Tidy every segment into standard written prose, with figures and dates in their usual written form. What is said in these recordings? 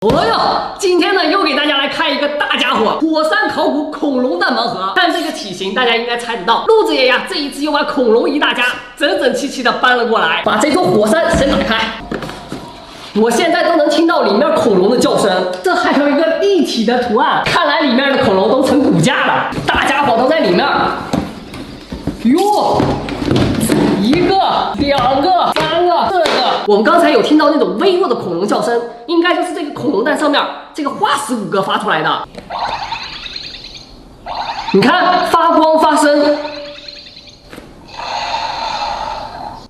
哦哟，今天呢又给大家来开一个大家伙——火山考古恐龙蛋盲盒。看这个体型，大家应该猜得到，陆子爷呀这一次又把恐龙一大家整整齐齐的搬了过来，把这座火山先打开。我现在都能听到里面恐龙的叫声，这还有一个立体的图案，看来里面的恐龙都成骨架了，大家伙都在里面。哟，一个、两个、三个、四个。我们刚才有听到那种微弱的恐龙叫声，应该就是这个恐龙蛋上面这个化石骨骼发出来的。你看，发光发声。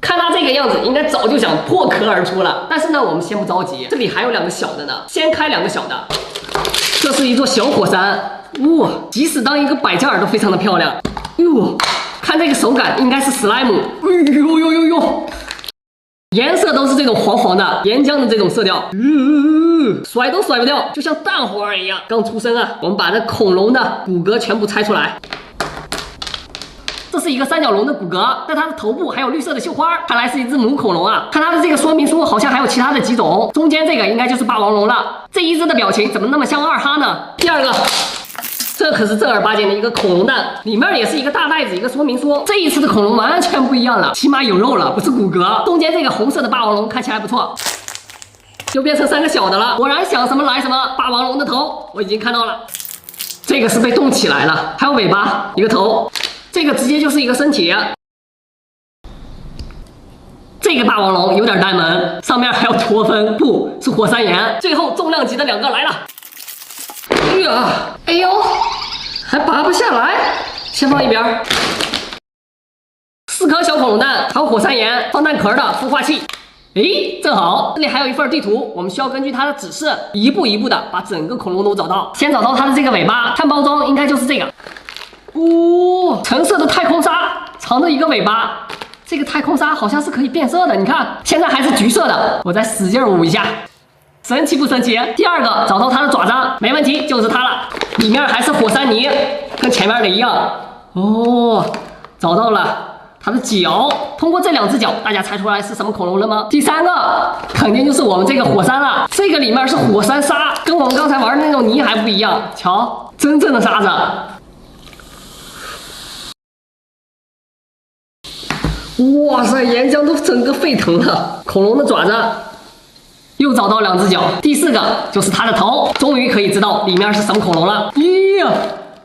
看它这个样子，应该早就想破壳而出了。但是呢，我们先不着急，这里还有两个小的呢，先开两个小的。这是一座小火山，哇，即使当一个摆件儿都非常的漂亮。哟，看这个手感，应该是史莱姆。哎呦呦呦呦！颜色都是这种黄黄的岩浆的这种色调，甩都甩不掉，就像蛋黄儿一样。刚出生啊，我们把这恐龙的骨骼全部拆出来。这是一个三角龙的骨骼，在它的头部还有绿色的绣花，看来是一只母恐龙啊。看它的这个说明书，好像还有其他的几种。中间这个应该就是霸王龙了。这一只的表情怎么那么像二哈呢？第二个。这可是正儿八经的一个恐龙蛋，里面也是一个大袋子，一个说明书。这一次的恐龙完全不一样了，起码有肉了，不是骨骼。中间这个红色的霸王龙看起来不错，就变成三个小的了。果然想什么来什么，霸王龙的头我已经看到了，这个是被冻起来了，还有尾巴，一个头，这个直接就是一个身体。这个霸王龙有点单门，上面还有驼峰，不是火山岩。最后重量级的两个来了。哎呦，还拔不下来，先放一边。4颗小恐龙蛋，还有火山岩，放蛋壳的孵化器。诶，正好，这里还有一份地图，我们需要根据它的指示，一步一步的把整个恐龙都找到。先找到它的这个尾巴，看包装应该就是这个。橙色的太空鲨，藏着一个尾巴。这个太空鲨好像是可以变色的，你看，现在还是橘色的，我再使劲捂一下。神奇不神奇？第二个找到它的爪子，没问题，就是它了。里面还是火山泥，跟前面的一样。哦，找到了它的脚。通过这两只脚，大家猜出来是什么恐龙了吗？第三个肯定就是我们这个火山了。这个里面是火山沙，跟我们刚才玩的那种泥还不一样。瞧，真正的沙子。哇塞，岩浆都整个沸腾了。恐龙的爪子。又找到两只脚，第4个就是它的头，终于可以知道里面是什么恐龙了。咦呀，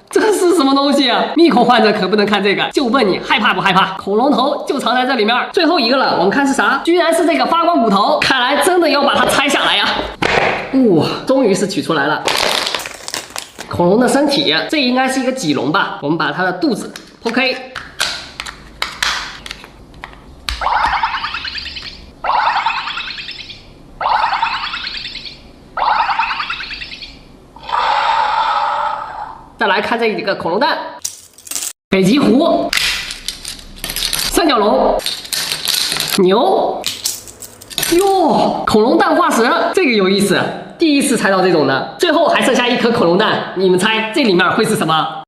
这是什么东西啊？密口患者可不能看这个，就问你害怕不害怕？恐龙头就藏在这里面。最后一个了，我们看是啥？居然是这个发光骨头，看来真的要把它拆下来呀！哇，终于是取出来了。恐龙的身体，这应该是一个脊龙吧？我们把它的肚子剖开。再来看这几个恐龙蛋，北极狐、三角龙、牛，哟，恐龙蛋化石，这个有意思，第一次猜到这种的。最后还剩下1颗恐龙蛋，你们猜这里面会是什么？